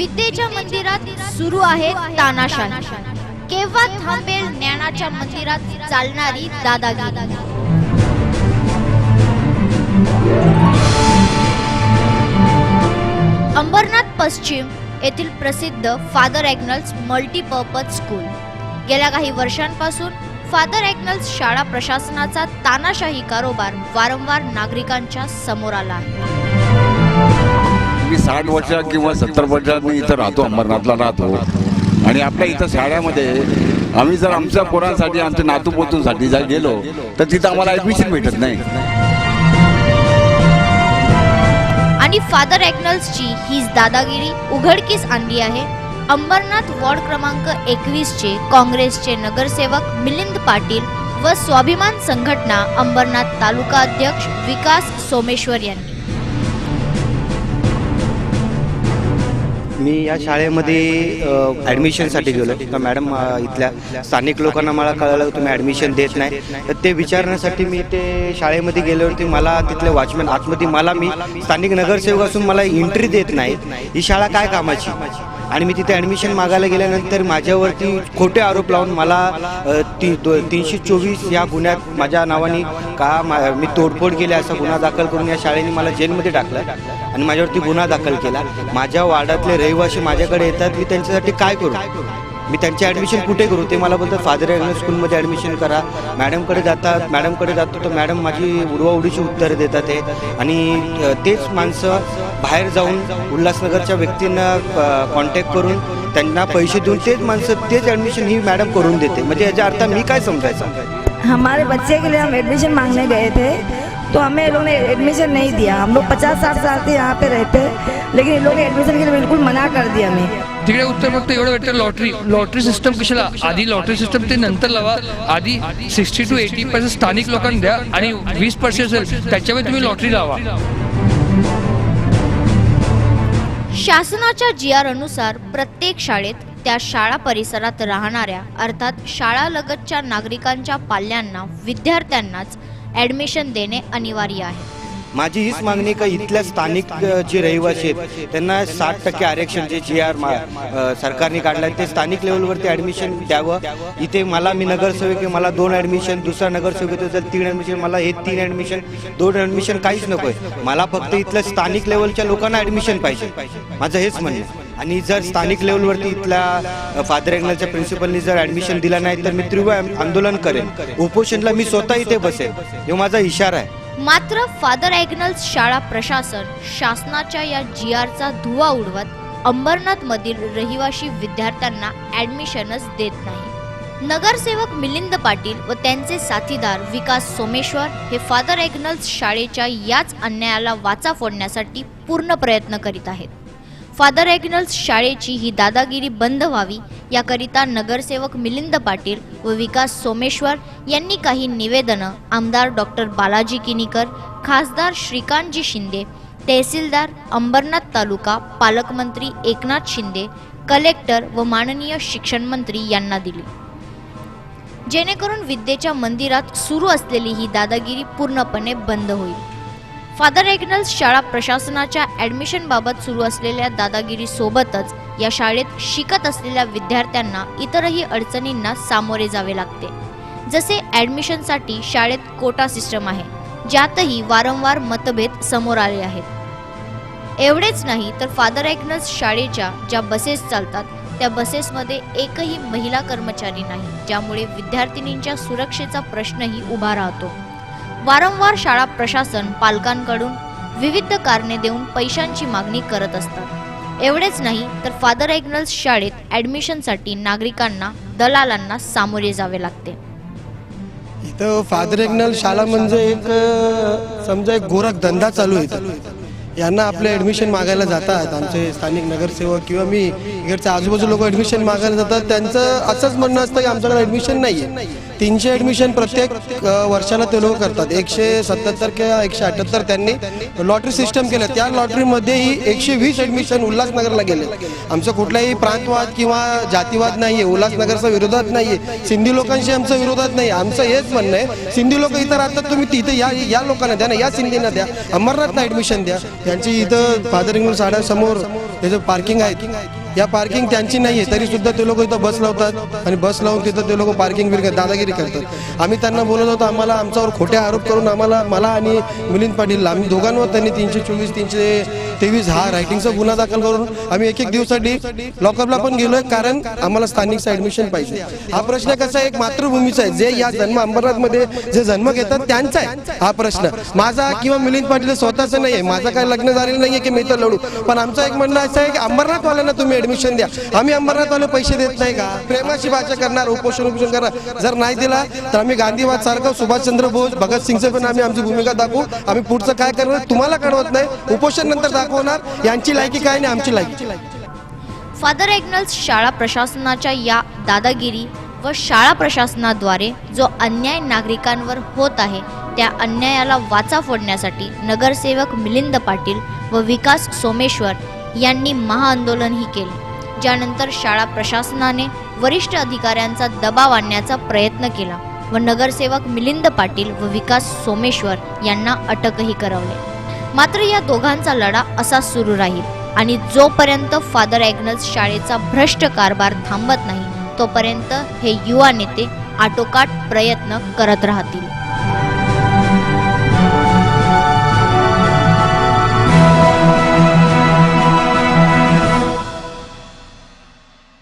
विद्येच्या मंदिरात सुरू आहे तानाशाही. केव्हा थांबेल ज्ञानाच्या मंदिरात चालणारी दादागिरी? अंबरनाथ पश्चिम येथील प्रसिद्ध फादर ॲग्नल्स मल्टीपर्पज स्कूल. गेल्या काही वर्षांपासून फादर ॲग्नल्स शाळा प्रशासनाचा तानाशाही कारोबार वारंवार नागरिकांच्या समोर आला आहे. मी 60 वर्ष किंवा 70 वर्षांनी इथं राहतो, अंबरनाथला राहतो. आणि आपल्या इथं शाळेमध्ये आम्ही जर आमच्या पोरांसाठी आमच्या नातूपोतूंसाठी जर गेलो तर तिथं आम्हाला ॲडमिशन भेटत नाही. आणि फादर ॲग्नल्सची हीच दादागिरी उघडकीस आणली आहे. अंबरनाथ वॉर्ड क्रमांक 21 चे काँग्रेसचे नगरसेवक मिलिंद पाटील व स्वाभिमान संघटना अंबरनाथ तालुका अध्यक्ष विकास सोमेश्वर यांनी. मी या शाळेमध्ये ॲडमिशनसाठी गेलो तर मॅडम इथल्या स्थानिक लोकांना मला कळलं तुम्ही ॲडमिशन देत नाही. तर ते विचारण्यासाठी मी ते शाळेमध्ये गेल्यावरती मला तिथले वॉचमॅन आतमध्ये मी स्थानिक नगरसेवक असून मला एंट्री देत नाही. ही शाळा काय कामाची? आणि मी तिथे ॲडमिशन मागायला गेल्यानंतर माझ्यावरती खोटे आरोप लावून मला 324 या गुन्ह्यात माझ्या नावाने मी तोडफोड केली असा गुन्हा दाखल करून या शाळेने मला जेलमध्ये टाकलं आणि माझ्यावरती गुन्हा दाखल केला. माझ्या वार्डातले रहिवासी माझ्याकडे येतात, मी त्यांच्यासाठी काय करू? मी त्यांचे ॲडमिशन कुठे करू? ते मला बोलतात फादर ॲग्नल्स स्कूलमध्ये ॲडमिशन करा. मॅडमकडे जातो तर मॅडम माझी उडवाउडीची उत्तरं देतात आहे. आणि तेच माणसं बाहेर जाऊन उल्हासनगरच्या व्यक्तींना कॉन्टॅक्ट करून त्यांना पैसे देऊन तेच माणसं तेच ॲडमिशन ही मॅडम करून देते. म्हणजे याचा अर्थ मी काय समजायचं? हमारे बच्चे के लिए हम एडमिशन मांगने गए थे तो हमें लोगों ने एडमिशन नहीं दिया. हम लोग 50-60 साल से यहाँ पे रहते लेकिन इन लोगों ने एडमिशन के लिए बिल्कुल मना कर दिया. हमें तिकडे उत्तर फक्त एवढं भेटतं, लॉटरी सिस्टम कशाला? आधी लॉटरी सिस्टम ते नंतर लावा. आधी 60 to 80% स्थानिक लोकांना द्या आणि 20% असेल त्याच्यामुळे तुम्ही लॉटरी लावा. शासनाच्या GR अनुसार प्रत्येक शाळेत त्या शाळा परिसरात राहणाऱ्या अर्थात शाळालगतच्या नागरिकांच्या पाल्यांना विद्यार्थ्यांनाच ॲडमिशन देणे अनिवार्य आहे. माझी हीच मागणी का इथल्या स्थानिक जे रहिवासी आहेत त्यांना 60% आरक्षण जे GR सरकारने काढलं आहे ते स्थानिक लेवलवरती ॲडमिशन द्यावं. इथे मी नगरसेवक आहे, मला 2 ॲडमिशन, दुसरा नगरसेवक तर 3 ॲडमिशन, मला हे 3 ॲडमिशन 2 ॲडमिशन काहीच नको आहे. मला फक्त इथल्या स्थानिक लेवलच्या लोकांना ॲडमिशन पाहिजे. माझं हेच म्हणणं. आणि जर स्थानिक लेवलवरती इथल्या फादर ॲग्नलच्या प्रिन्सिपलनी जर ॲडमिशन दिला नाही तर मी तीव्र आंदोलन करेन. उपोषणला मी स्वतः इथे बसेल. हे माझा इशारा आहे. मात्र फादर ॲग्नल्स शाळा प्रशासन शासनाच्या या GRचा धुवा उडवत अंबरनाथ मधील रहिवासी विद्यार्थ्यांना ॲडमिशनच देत नाही. नगरसेवक मिलिंद पाटील व त्यांचे साथीदार विकास सोमेश्वर हे फादर ॲग्नल्स शाळेच्या याच अन्यायाला वाचा फोडण्यासाठी पूर्ण प्रयत्न करीत आहेत. फादर ॲग्नल्स शाळेची ही दादागिरी बंद व्हावी याकरिता नगरसेवक मिलिंद पाटील व विकास सोमेश्वर यांनी काही निवेदनं आमदार डॉक्टर बालाजी किनीकर, खासदार श्रीकांतजी शिंदे, तहसीलदार अंबरनाथ तालुका, पालकमंत्री एकनाथ शिंदे, कलेक्टर व माननीय शिक्षण मंत्री यांना दिली, जेणेकरून विद्येच्या मंदिरात सुरू असलेली ही दादागिरी पूर्णपणे बंद होईल. फादर ॲग्नल्स शाळा प्रशासनाच्या ॲडमिशन बाबत सुरू असलेल्या दादागिरी सोबतच या शाळेत शिकत असलेल्या विद्यार्थ्यांना इतरही अडचणींना सामोरे जावे लागते. जसे ॲडमिशनसाठी शाळेत कोटा सिस्टम आहे, ज्यातही वारंवार मतभेद समोर आले आहेत. एवढेच नाही तर फादर ॲग्नल्स शाळेच्या ज्या बसेस चालतात त्या बसेसमध्ये एकही महिला कर्मचारी नाही, ज्यामुळे विद्यार्थिनींच्या सुरक्षेचा प्रश्नही उभा राहतो. वारंवार शाळा प्रशासन पालकांकडून विविध कारणे देऊन पैशांची मागणी करत असतात. एवढेच नाही तर फादर ॲग्नल्स शाळेत ॲडमिशनसाठी नागरिकांना दलालांना सामोरे जावे लागते. इथं फादर ॲग्नल्स शाळा म्हणजे एक समजा एक गोरख धंदा चालू आहे. यांना आपले ॲडमिशन मागायला जातात आमचे स्थानिक नगरसेवक किंवा मी इकडचे आजूबाजू लोक ॲडमिशन मागायला जातात. त्यांचं असंच म्हणणं असतं की आमच्याकडे ॲडमिशन नाही आहे. 300 ॲडमिशन प्रत्येक वर्षाला ते लोक करतात. 177 किंवा 178 त्यांनी लॉटरी सिस्टम केलं. त्या लॉटरीमध्येही 120 ॲडमिशन उल्हासनगरला गेले. आमचं कुठलाही प्रांतवाद किंवा जातीवाद नाही आहे. उल्हासनगरचा विरोधात नाही आहे. सिंधी लोकांशी आमचं विरोधात नाही. आमचं हेच म्हणणं आहे सिंधी लोक इथं राहतात, तुम्ही तिथे या लोकांना द्या ना, या सिंधींना द्या, अंबरनाथला ॲडमिशन द्या. त्यांची इथं फादर ॲग्नल्स शाळेसमोर हे जे पार्किंग आहेत या पार्किंग त्यांची नाही आहे, तरी सुद्धा ते लोक इथं बस लावतात आणि बस लावून तिथं ते लोक पार्किंग दादागिरी करतात. आम्ही त्यांना बोलत होतो, आम्हाला आमच्यावर खोटे आरोप करून मला आणि मिलिंद पाटील आम्ही दोघांवर त्यांनी 324 323 हा रायटिंगचा गुन्हा दाखल करून आम्ही एक दिवसासाठी लॉकअपला पण गेलोय, कारण आम्हाला स्थानिकचं ऍडमिशन पाहिजे. हा प्रश्न कसा आहे, एक मातृभूमीचा आहे, जे या जन्म अंबरनाथमध्ये जे जन्म घेतात त्यांचा आहे हा प्रश्न. माझा किंवा मिलिंद पाटील स्वतःचा नाही आहे, माझं काय लग्न झालेलं नाहीये की मी तर लढू, पण आमचं एक म्हणणं असं आहे की अंबरनाथवाल्यांना तुम्ही ऍडमिशन द्या. आम्ही अंबरनाथवाले पैसे देत नाही का? प्रेमाची भाषा करणार, उपोषण करणार. जर नाही दिला तर आम्ही गांधीवाद सारखं, सुभाषचंद्र बोस, भगतसिंगचे पण आम्ही आमची भूमिका दाखवू. आम्ही पुढचं काय करणार तुम्हाला कळवत नाही, उपोषण नंतर दाखवणार. यांची लायकी काय नाही, आमची लायकी. फादर एग्नल्स शाळा प्रशासनाच्या या दादागिरी व शाळा प्रशासनाद्वारे जो अन्याय नागरिकांवर होत आहे त्या अन्यायाला वाचा फोडण्यासाठी नगरसेवक मिलिंद पाटील व विकास सोमेश्वर यांनी महाआंदोलनही केले, ज्यानंतर शाळा प्रशासनाने वरिष्ठ अधिकाऱ्यांचा दबाव आणण्याचा प्रयत्न केला व नगरसेवक मिलिंद पाटील व विकास सोमेश्वर यांना अटकही करवले. मात्र या दोघांचा लढा असाच सुरू राहील आणि जोपर्यंत फादर एग्नल्स शाळेचा भ्रष्ट कारभार थांबत नाही तोपर्यंत हे युवा नेते आटोकाट प्रयत्न करत राहतील.